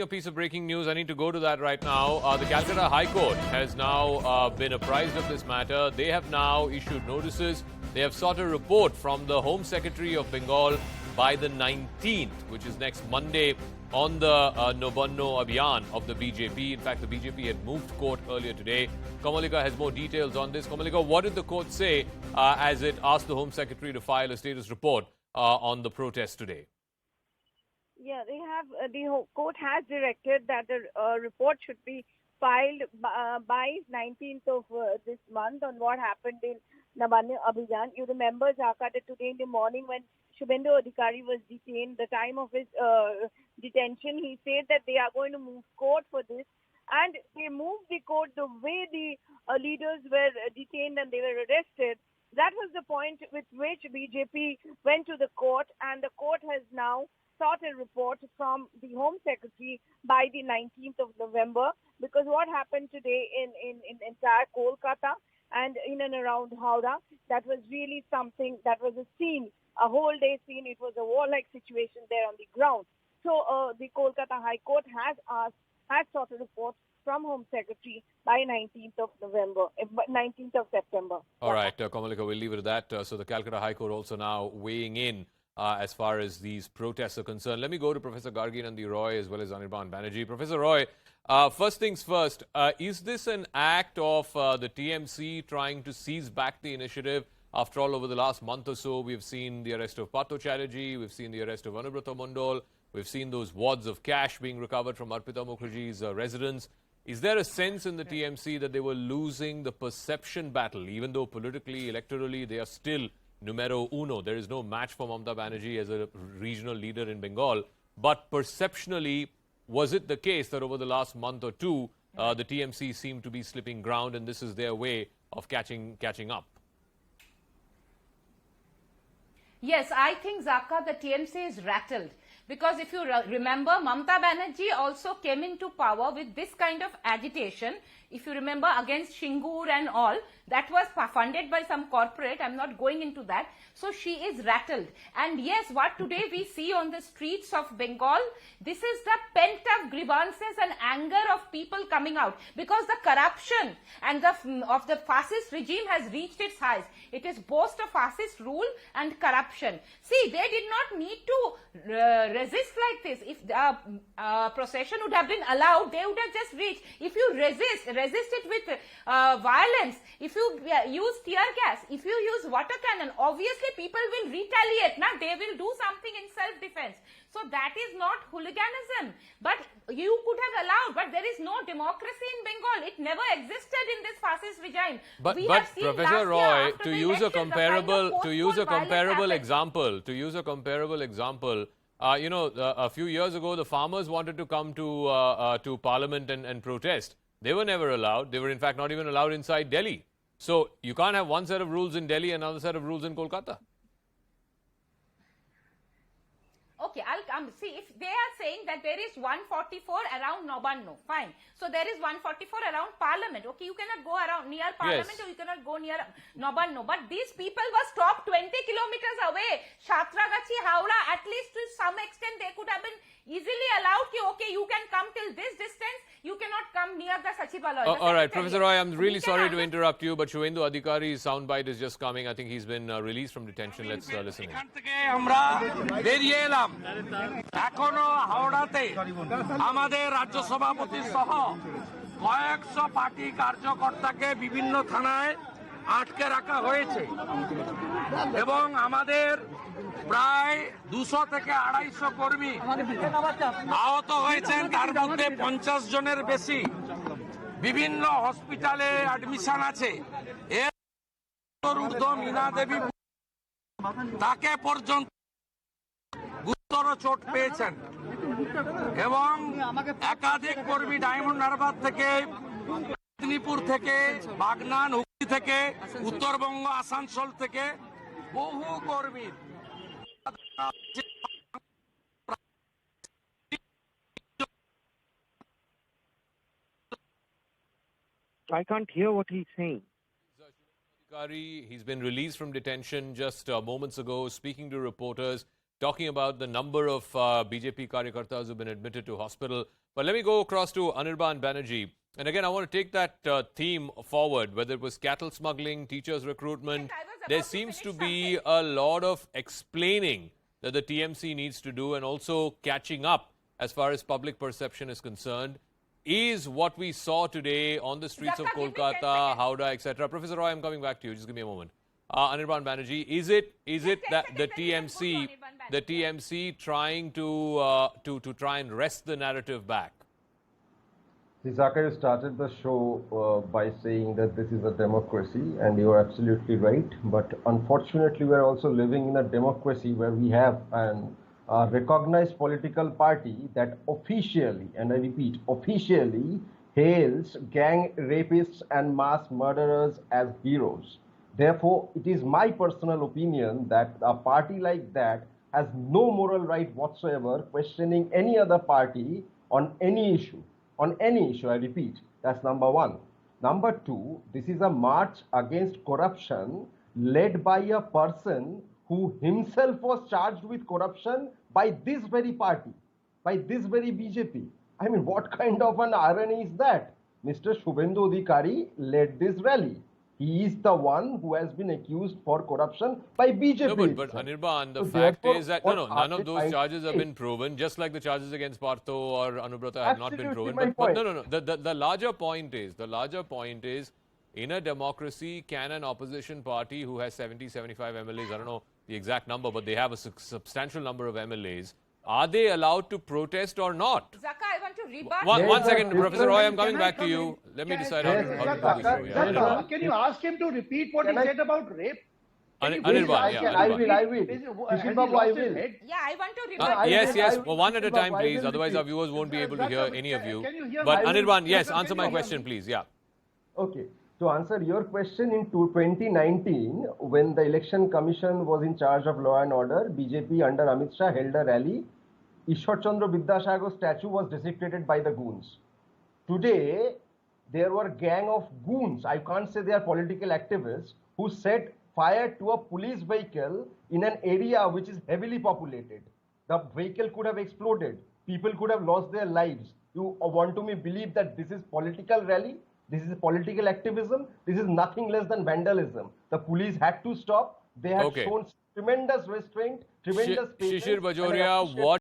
A piece of breaking news. I need to go to that right now. The Calcutta High Court has now been apprised of this matter. They have now issued notices. They have sought a report from the Home Secretary of Bengal by the 19th, which is next Monday, on the Nabanna Avijan of the BJP. In fact, the BJP had moved court earlier today. Kamalika has more details on this. Kamalika, what did the court say as it asked the Home Secretary to file a status report on the protest today? Yeah, they have. The court has directed that a report should be filed by 19th of this month on what happened in Nabanna Avijan. You remember, Jaka, that today in the morning when Adhikari was detained, the time of his detention, he said that they are going to move court for this. And they moved the court the way the leaders were detained and they were arrested. That was the point with which BJP went to the court, and the court has now sought a report from the Home Secretary by the 19th of November, because what happened today in entire Kolkata and in and around Howrah, that was really something, that was a scene, a whole day scene. It was a warlike situation there on the ground. So the Kolkata High Court has sought a report from Home Secretary by 19th of September. All right, Kamalika, we'll leave it at that. So the Calcutta High Court also now weighing in as far as these protests are concerned. Let me go to Professor Gargi Nandi Roy as well as Anirban Banerjee. Professor Roy, first things first, is this an act of the TMC trying to seize back the initiative? After all, over the last month or so, we've seen the arrest of Partho Chatterjee, we've seen the arrest of Anubrata Mondal, we've seen those wads of cash being recovered from Arpita Mukherjee's residence. Is there a sense in the TMC that they were losing the perception battle, even though politically, electorally, they are still numero uno? There is no match for Mamata Banerjee as a regional leader in Bengal. But perceptionally, was it the case that over the last month or two, the TMC seemed to be slipping ground and this is their way of catching up? Yes, I think, Zaka, the TMC is rattled. Because if you remember, Mamata Banerjee also came into power with this kind of agitation. If you remember, against Shingur and all, that was funded by some corporate. I'm not going into that. So she is rattled. And yes, what today we see on the streets of Bengal, this is the pent-up grievances and anger of people coming out. Because the corruption and of the fascist regime has reached its highs. It is both a fascist rule and corruption. See, they did not need to resist like this. If the procession would have been allowed, they would have just reached. If you resist it with violence, if you use tear gas, if you use water cannon, obviously people will retaliate. Now they will do something in self-defense. So that is not hooliganism. But you could have allowed, but there is no democracy in Bengal. It never existed in this fascist regime. But Professor Roy, to use a comparable example, you know, a few years ago, the farmers wanted to come to Parliament and protest. They were never allowed. They were, in fact, not even allowed inside Delhi. So you can't have one set of rules in Delhi and another set of rules in Kolkata. Okay, I'll come. See, if they are saying that there is 144 around Nabanna, fine. So there is 144 around Parliament. Okay, you cannot go around near Parliament, yes, or you cannot go near Nabanna. But these people were stopped 20 kilometers away. Shatragachi, Howrah, at least to some extent they could have been easily allowed. Okay, you can come till this distance. You cannot come near the Sachivalaya. All right, Professor Roy, I'm really sorry to interrupt you, but Shuvendu Adhikari's soundbite is just coming. I think he's been released from detention. Let's listen in. এখনো হাওড়াতে আমাদের রাজ্য সভাপতি সহ কয়েকশো party কার্যকর্তাকে বিভিন্ন থানায় আটকে রাখা হয়েছে এবং আমাদের প্রায় 200 থেকে 250 কর্মী আহত হয়েছেন, তার মধ্যে 50 জনের বেশি বিভিন্ন হসপিটালে অ্যাডমিশন আছে। এর ঊর্ধ্ব মীনা দেবী তাকে পর্যন্ত গুরুতর চোট পেয়েছেন এবং একাধিক কর্মী ডায়মন্ড হারবার থেকে, মেদিনীপুর থেকে, বাগনান, হুগলি থেকে, উত্তরবঙ্গ, আসানসোল থেকে বহু কর্মী I can't hear what he's saying. Adhikari, he's been released from detention just moments ago, speaking to reporters. talking about the number of BJP Karyakartas who've been admitted to hospital. But let me go across to Anirban Banerjee. And again, I want to take that theme forward, whether it was cattle smuggling, teachers recruitment. There seems to be a lot of explaining that the TMC needs to do and also catching up as far as public perception is concerned. Is what we saw today on the streets of Kolkata, Howrah, etc. Professor Roy, I'm coming back to you. Just give me a moment. Anirban Banerjee, is it that the TMC trying to try and wrest the narrative back? Zaka, you started the show by saying that this is a democracy, and you are absolutely right. But unfortunately, we are also living in a democracy where we have an recognized political party that officially, and I repeat, officially hails gang rapists and mass murderers as heroes. Therefore, it is my personal opinion that a party like that has no moral right whatsoever questioning any other party on any issue. On any issue, I repeat, that's number one. Number two, this is a march against corruption led by a person who himself was charged with corruption by this very party, by this very BJP. I mean, what kind of an irony is that? Mr. Shubhendu Adhikari led this rally. He is the one who has been accused for corruption by BJP. No, but Anirban, the fact is that none of those charges have been proven, just like the charges against Partho or Anubrata have not been proven. But no. The larger point is, in a democracy, can an opposition party who has 70, 75 MLAs, I don't know the exact number, but they have a substantial number of MLAs, are they allowed to protest or not? Zaka, I want to rebut. One second, Professor Roy, I'm coming back to you. Let me decide how to do this show. Yeah. Can you ask him to repeat what he said about rape? Anirban, yeah. I will. Has he lost his head? Yeah, I want to rebut. Yes. Well, one at a time, please. Otherwise, our viewers won't be able to hear any of you. But Anirban, yes, answer my question, please. Yeah. Okay. To answer your question, in 2019, when the Election Commission was in charge of law and order, BJP under Amit Shah held a rally. Ishwar Chandra Vidyasagar's statue was desecrated by the goons. Today, there were gang of goons, I can't say they are political activists, who set fire to a police vehicle in an area which is heavily populated. The vehicle could have exploded. People could have lost their lives. You want to believe that this is political rally? This is political activism? This is nothing less than vandalism. The police had to stop. They had shown tremendous restraint, tremendous patience. Shishir Bajoria, what